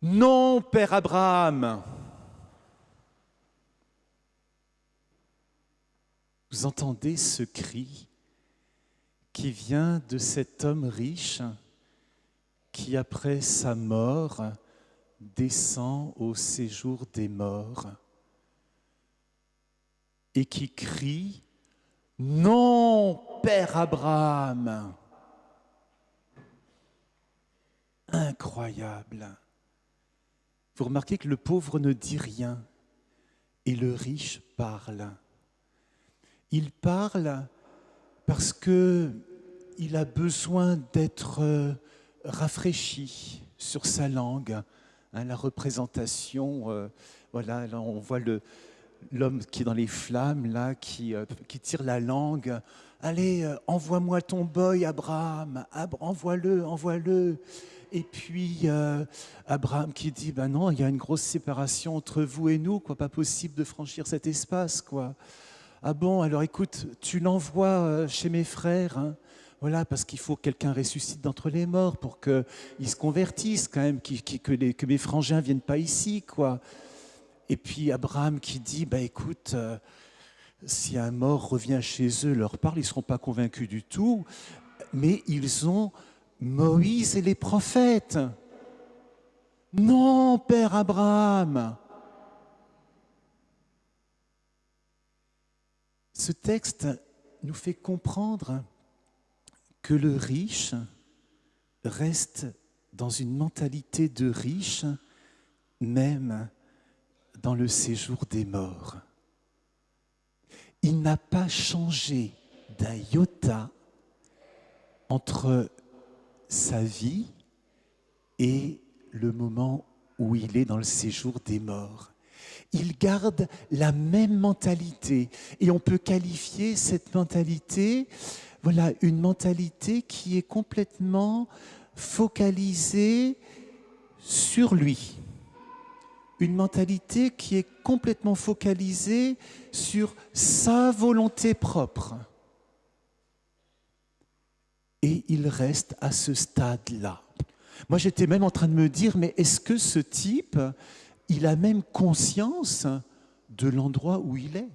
Non, Père Abraham. Vous entendez ce cri qui vient de cet homme riche qui, après sa mort, descend au séjour des morts et qui crie « Non, Père Abraham !» Incroyable. Vous remarquez que le pauvre ne dit rien et le riche parle. Il parle parce qu'il a besoin d'être rafraîchi sur sa langue. La représentation, voilà, là on voit l'homme qui est dans les flammes, là, qui tire la langue. Allez, envoie-moi ton boy, Abraham. Envoie-le, envoie-le. Et puis, Abraham qui dit, ben non, il y a une grosse séparation entre vous et nous, quoi, pas possible de franchir cet espace, quoi. Ah bon, alors écoute, tu l'envoies chez mes frères, hein. Voilà, parce qu'il faut que quelqu'un ressuscite d'entre les morts pour qu'ils se convertissent quand même, que mes frangins ne viennent pas ici, quoi. Et puis Abraham qui dit, bah écoute, si un mort revient chez eux, leur parle, ils ne seront pas convaincus du tout, mais ils ont Moïse et les prophètes. Non, Père Abraham. Ce texte nous fait comprendre que le riche reste dans une mentalité de riche, même dans le séjour des morts. Il n'a pas changé d'un iota entre sa vie et le moment où il est dans le séjour des morts. Il garde la même mentalité et on peut qualifier cette mentalité, voilà, une mentalité qui est complètement focalisée sur lui. Une mentalité qui est complètement focalisée sur sa volonté propre. Et il reste à ce stade-là. Moi, j'étais même en train de me dire, mais est-ce que ce type, il a même conscience de l'endroit où il est?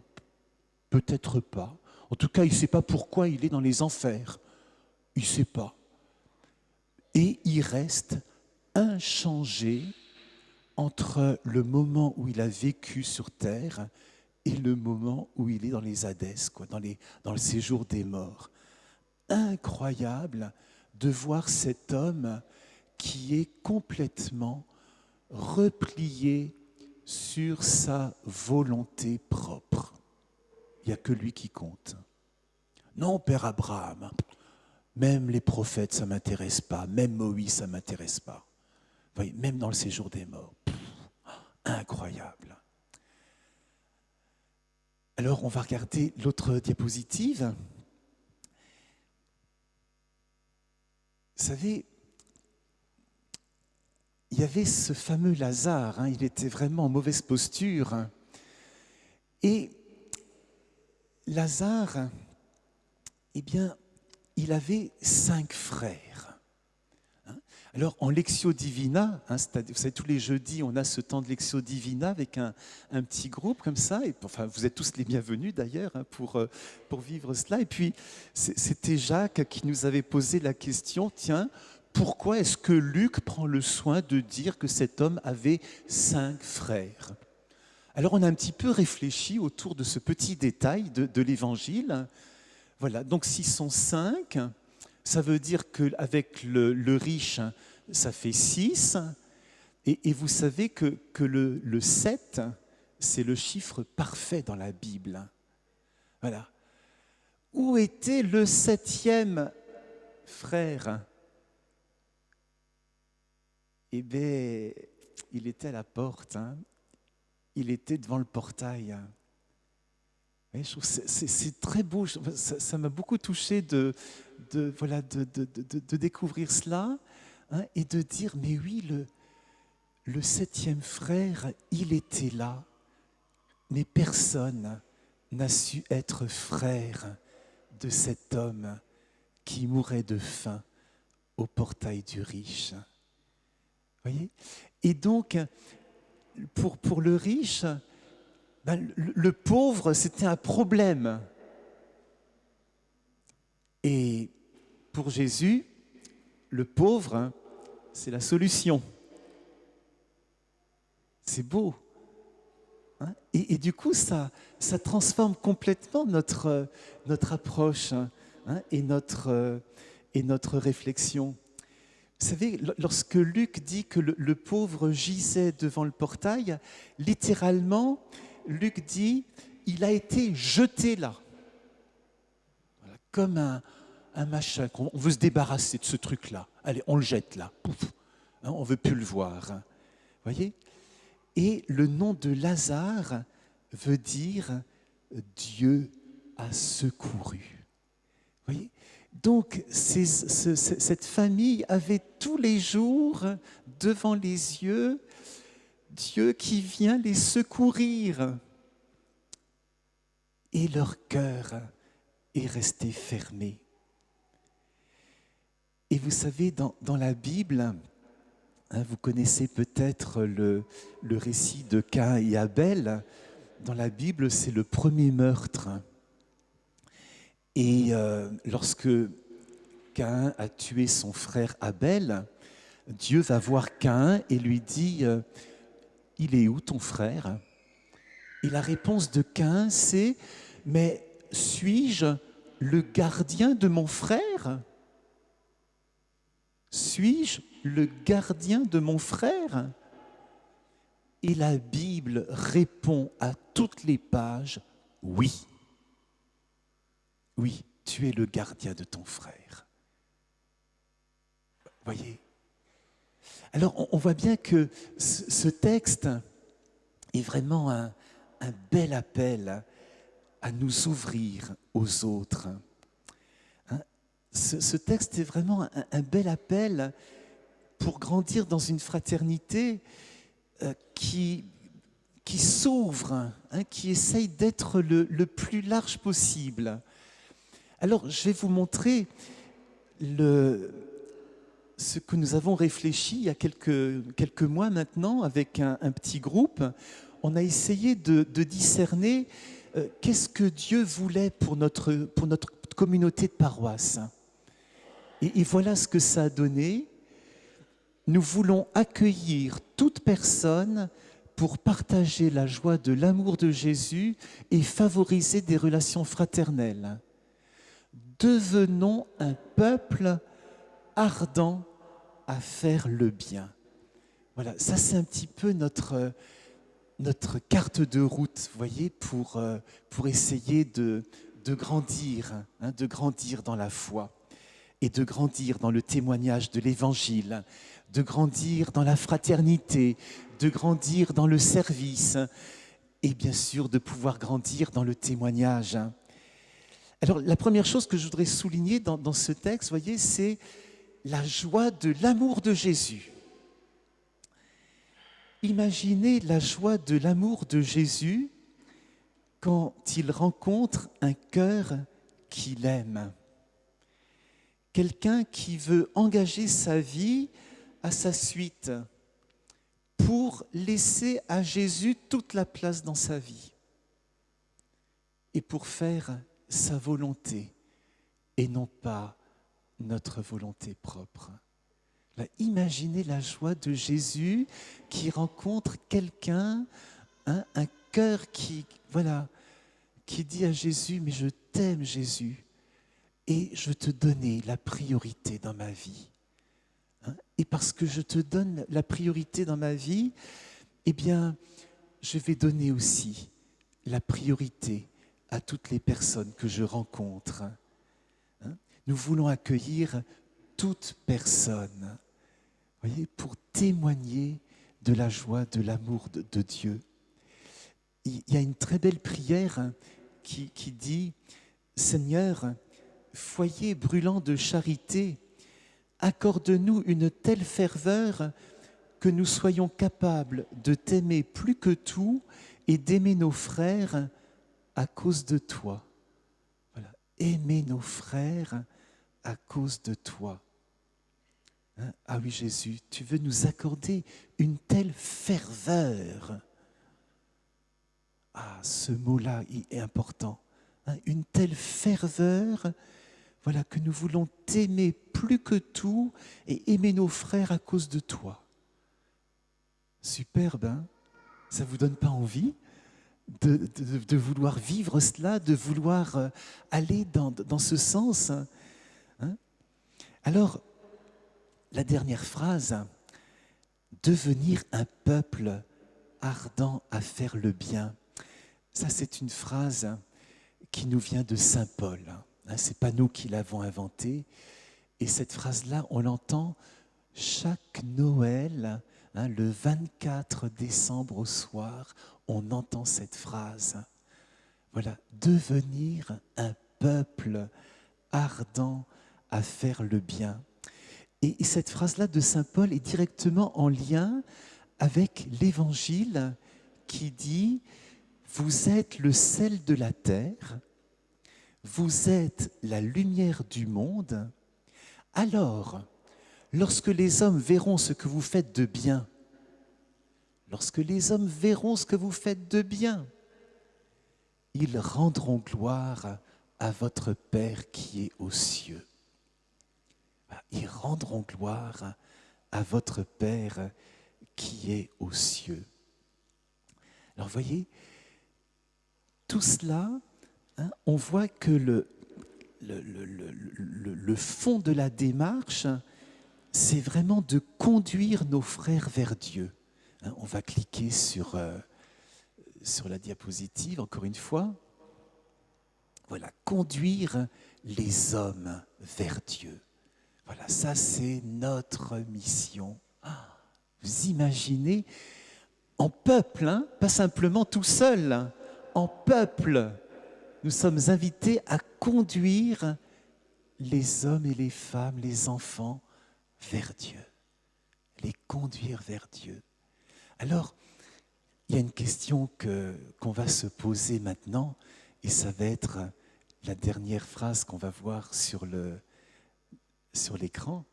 Peut-être pas. En tout cas, il ne sait pas pourquoi il est dans les enfers. Il ne sait pas. Et il reste inchangé entre le moment où il a vécu sur terre et le moment où il est dans les Hadès, quoi, dans le séjour des morts. Incroyable de voir cet homme qui est complètement replié sur sa volonté propre. Il n'y a que lui qui compte. Non, Père Abraham, même les prophètes, ça ne m'intéresse pas, même Moïse, ça ne m'intéresse pas. Vous voyez, même dans le séjour des morts. Incroyable. Alors, on va regarder l'autre diapositive. Vous savez, il y avait ce fameux Lazare, il était vraiment en mauvaise posture. Et Lazare, eh bien, il avait 5 frères. Alors, en Lectio Divina, vous savez, tous les jeudis, on a ce temps de Lectio Divina avec un petit groupe comme ça. Et, enfin, vous êtes tous les bienvenus d'ailleurs pour vivre cela. Et puis, c'était Jacques qui nous avait posé la question, tiens, pourquoi est-ce que Luc prend le soin de dire que cet homme avait 5 frères? Alors, on a un petit peu réfléchi autour de ce petit détail de l'Évangile. Voilà, donc s'ils sont 5, ça veut dire qu'avec le riche, ça fait 6. Et vous savez que le 7, c'est le chiffre parfait dans la Bible. Voilà. Où était le 7e frère? Eh bien, il était à la porte. Il était devant le portail. Et je trouve que c'est très beau. Ça m'a beaucoup touché de découvrir cela et de dire, mais oui, le 7e frère, il était là, mais personne n'a su être frère de cet homme qui mourait de faim au portail du riche. Voyez. Et donc, pour le riche, ben, le pauvre, c'était un problème. Et pour Jésus, le pauvre, hein, c'est la solution. C'est beau. Hein. Et du coup, ça transforme complètement notre approche, hein, et notre réflexion. Vous savez, lorsque Luc dit que le pauvre gisait devant le portail, littéralement, Luc dit, il a été jeté là. Voilà, comme un machin, on veut se débarrasser de ce truc-là. Allez, on le jette là. Pouf, hein, on ne veut plus le voir. Hein. Voyez ? Et le nom de Lazare veut dire Dieu a secouru. Voyez ? Donc, cette famille avait tous les jours devant les yeux Dieu qui vient les secourir. Et leur cœur est resté fermé. Et vous savez, dans la Bible, hein, vous connaissez peut-être le récit de Caïn et Abel. Dans la Bible, c'est le premier meurtre. Et lorsque Caïn a tué son frère Abel, Dieu va voir Caïn et lui dit « Il est où ton frère ?» Et la réponse de Caïn, c'est « Mais suis-je le gardien de mon frère ? Suis-je le gardien de mon frère ?» Et la Bible répond à toutes les pages « Oui. Oui, tu es le gardien de ton frère. » Voyez ? Alors, on voit bien que ce texte est vraiment un bel appel à nous ouvrir aux autres. Hein ? Ce texte est vraiment un bel appel pour grandir dans une fraternité qui s'ouvre, hein, qui essaye d'être le plus large possible. Alors, je vais vous montrer ce que nous avons réfléchi il y a quelques mois maintenant avec un petit groupe. On a essayé de discerner qu'est-ce que Dieu voulait pour notre communauté de paroisse. Et voilà ce que ça a donné. Nous voulons accueillir toute personne pour partager la joie de l'amour de Jésus et favoriser des relations fraternelles. Devenons un peuple ardent à faire le bien. Voilà, ça c'est un petit peu notre carte de route, vous voyez, pour essayer de grandir, hein, de grandir dans la foi et de grandir dans le témoignage de l'Évangile, de grandir dans la fraternité, de grandir dans le service et bien sûr de pouvoir grandir dans le témoignage. Alors la première chose que je voudrais souligner dans ce texte, vous voyez, c'est la joie de l'amour de Jésus. Imaginez la joie de l'amour de Jésus quand il rencontre un cœur qu'il aime. Quelqu'un qui veut engager sa vie à sa suite pour laisser à Jésus toute la place dans sa vie et pour faire sa volonté et non pas notre volonté propre. Là, imaginez la joie de Jésus qui rencontre quelqu'un, hein, un cœur qui dit à Jésus, mais je t'aime Jésus et je te donne la priorité dans ma vie. Hein, et parce que je te donne la priorité dans ma vie, eh bien, je vais donner aussi la priorité à toutes les personnes que je rencontre. Hein, nous voulons accueillir toute personne, voyez, pour témoigner de la joie, de l'amour de Dieu. Il y a une très belle prière qui dit « Seigneur, foyer brûlant de charité, accorde-nous une telle ferveur que nous soyons capables de t'aimer plus que tout et d'aimer nos frères à cause de toi. » Voilà. Aimer nos frères à cause de toi. Hein? Ah oui, Jésus, tu veux nous accorder une telle ferveur. Ah, ce mot-là est important. Hein? Une telle ferveur, voilà, que nous voulons t'aimer plus que tout et aimer nos frères à cause de toi. Superbe, hein? Ça ne vous donne pas envie de vouloir vivre cela, de vouloir aller dans ce sens, hein? Alors, la dernière phrase, devenir un peuple ardent à faire le bien. Ça, c'est une phrase qui nous vient de Saint Paul. Ce n'est pas nous qui l'avons inventée. Et cette phrase-là, on l'entend chaque Noël, le 24 décembre au soir, on entend cette phrase. Voilà, devenir un peuple ardent à faire le bien. Et cette phrase-là de Saint Paul est directement en lien avec l'Évangile qui dit « Vous êtes le sel de la terre, vous êtes la lumière du monde. Alors, lorsque les hommes verront ce que vous faites de bien, lorsque les hommes verront ce que vous faites de bien, ils rendront gloire à votre Père qui est aux cieux. » Ils rendront gloire à votre Père qui est aux cieux. Alors voyez, tout cela, on voit que le fond de la démarche, c'est vraiment de conduire nos frères vers Dieu. On va cliquer sur la diapositive, encore une fois. Voilà, conduire les hommes vers Dieu. Voilà, ça c'est notre mission. Vous imaginez, en peuple, pas simplement tout seul, en peuple, nous sommes invités à conduire les hommes et les femmes, les enfants, vers Dieu. Les conduire vers Dieu. Alors, il y a une question qu'on va se poser maintenant, et ça va être la dernière phrase qu'on va voir sur l'écran.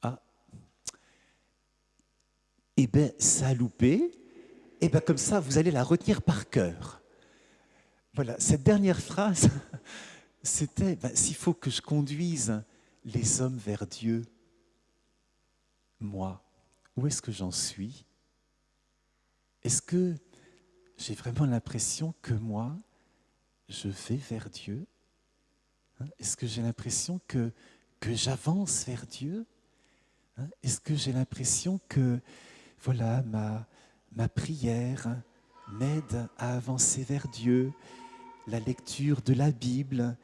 Ah, eh bien, ça a loupé. Eh bien, comme ça, vous allez la retenir par cœur. Voilà, cette dernière phrase, c'était s'il faut que je conduise les hommes vers Dieu, moi, où est-ce que j'en suis? Est-ce que j'ai vraiment l'impression que moi, je vais vers Dieu? Est-ce que j'ai l'impression que j'avance vers Dieu? Est-ce que j'ai l'impression que voilà, ma prière m'aide à avancer vers Dieu? La lecture de la Bible,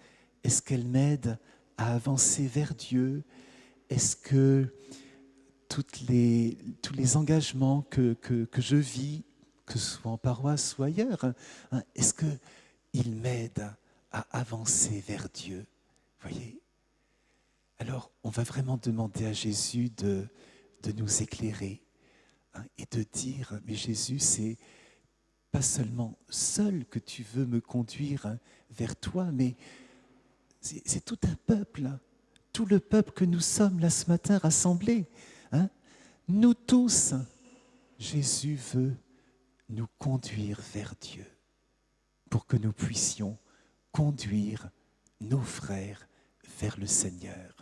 est-ce qu'elle m'aide à avancer vers Dieu? Est-ce que tous les engagements que je vis, que ce soit en paroisse ou ailleurs, est-ce qu'ils m'aident à avancer vers Dieu? Voyez? Alors, on va vraiment demander à Jésus de nous éclairer et de dire, mais Jésus, c'est pas seulement seul que tu veux me conduire vers toi, mais c'est tout un peuple, tout le peuple que nous sommes là ce matin rassemblés. Nous tous, Jésus veut nous conduire vers Dieu pour que nous puissions conduire nos frères vers le Seigneur.